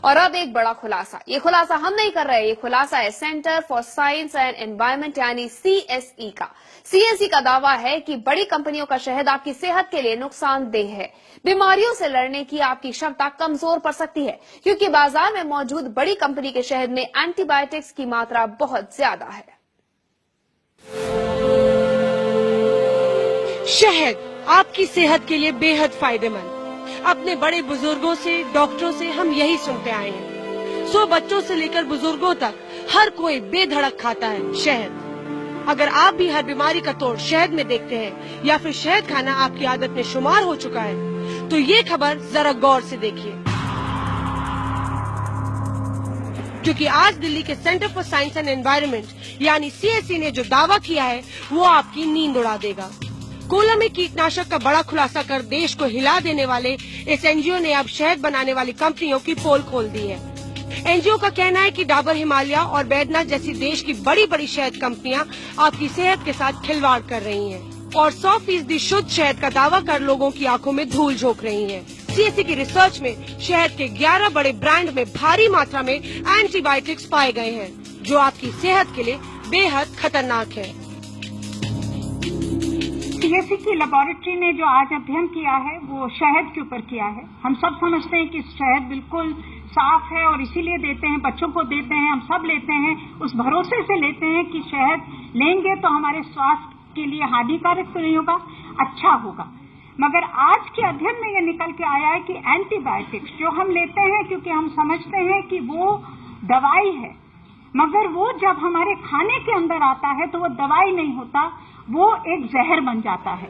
और अब एक बड़ा खुलासा, ये खुलासा हम नहीं कर रहे, ये खुलासा है centre for science and environment यानी CSE का। CSE का दावा है कि बड़ी कंपनियों का शहद आपकी सेहत के लिए नुकसानदेह है। बीमारियों से लड़ने की आपकी क्षमता कमजोर पड़ सकती है, क्योंकि बाजार में मौजूद बड़ी कंपनी के शहद में एंटीबायोटिक्स की मात्रा बहुत ज्यादा है। शहद आपकी सेहत के लिए बेहद फायदेमंद। अपने बड़े बुजुर्गों से, डॉक्टरों से हम यही सुनते आए हैं। 100 बच्चों से लेकर बुजुर्गों तक हर कोई बेधड़क खाता है शहद। अगर आप भी हर बीमारी का तोड़ शहद में देखते हैं या फिर शहद खाना आपकी आदत में शुमार हो चुका है, तो ये खबर जरा गौर से देखिए, क्योंकि आज दिल्ली के centre for science and environment यानी CSE ने जो दावा किया है वो आपकी नींद उड़ा देगा। कोला में कीटनाशक का बड़ा खुलासा कर देश को हिला देने वाले इस NGO ने अब शहद बनाने वाली कंपनियों की पोल खोल दी है। NGO का कहना है कि डाबर हिमालय और बैद्यनाथ जैसी देश की बड़ी बड़ी शहद कंपनियां आपकी सेहत के साथ खिलवाड़ कर रही हैं और 100% शुद्ध शहद का दावा कर लोगों की आंखों में धूल झोंक रही हैं। CSE की रिसर्च में शहद के 11 बड़े ब्रांड में भारी मात्रा में एंटीबायोटिक्स पाए गए हैं, जो आपकी सेहत के लिए बेहद खतरनाक है। CSE की लेबोरेटरी ने जो आज अध्ययन किया है वो शहद के ऊपर किया है। हम सब समझते हैं कि शहद बिल्कुल साफ है और इसीलिए देते हैं, बच्चों को देते हैं, हम सब लेते हैं, उस भरोसे से लेते हैं कि शहद लेंगे तो हमारे स्वास्थ्य के लिए हानिकारक तो नहीं होगा, अच्छा होगा। मगर आज के अध्ययन में ये निकल के आया है कि एंटीबायोटिक्स जो हम लेते हैं क्योंकि हम समझते हैं कि वो दवाई है, मगर वो जब हमारे खाने के अंदर आता है तो वो दवाई नहीं होता, वो एक जहर बन जाता है।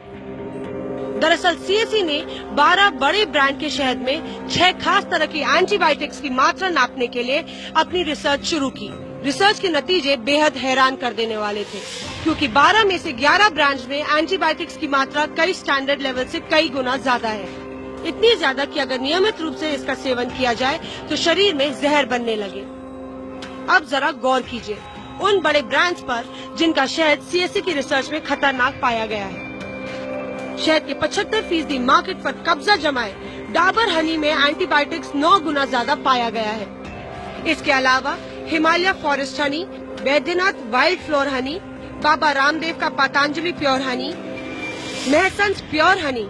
दरअसल CSE ने 12 बड़े ब्रांड के शहद में 6 खास तरह की एंटीबायोटिक्स की मात्रा नापने के लिए अपनी रिसर्च शुरू की। रिसर्च के नतीजे बेहद हैरान कर देने वाले थे, क्योंकि 12 में से 11 ब्रांड्स में एंटीबायोटिक्स की मात्रा कई स्टैंडर्ड लेवल से कई गुना ज्यादा है। इतनी ज्यादा कि अगर नियमित रूप से इसका सेवन किया जाए तो शरीर में जहर बनने लगे। अब जरा गौर कीजिए उन बड़े ब्रांड्स पर जिनका शहद CSE की रिसर्च में खतरनाक पाया गया है। शहद के 75% मार्केट पर कब्जा जमाए डाबर हनी में एंटीबायोटिक्स 9 गुना ज्यादा पाया गया है। इसके अलावा Himalaya forest honey, Baidyanath wild flower honey, Baba Ramdev का पतंजलि प्योर हनी, महसंस प्योर हनी,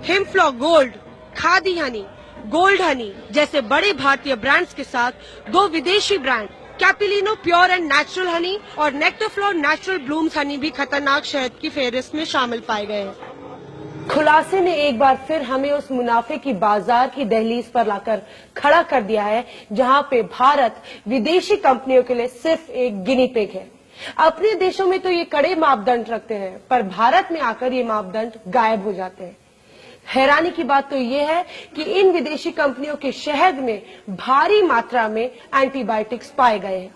हिमफ्लॉ gold, Khadi honey, gold honey जैसे बड़े भारतीय ब्रांड्स के साथ 2 विदेशी brand Capilano pure and natural honey और नेक्टरफ्लो नेचुरल ब्लूम्स हनी भी खतरनाक शहद की फेहरिस्त में शामिल पाए गए हैं। खुलासे ने एक बार फिर हमें उस मुनाफे की बाजार की दहलीज पर लाकर खड़ा कर दिया है, जहां पे भारत विदेशी कंपनियों के लिए सिर्फ एक गिनी पिग है। अपने देशों में तो ये कड़े मापदंड रखते हैं, पर भारत में आकर ये मापदंड गायब हो जाते हैं। हैरानी की बात तो ये है कि इन विदेशी कंपनियों के शहद में भारी मात्रा में एंटीबायोटिक्स पाए गए हैं।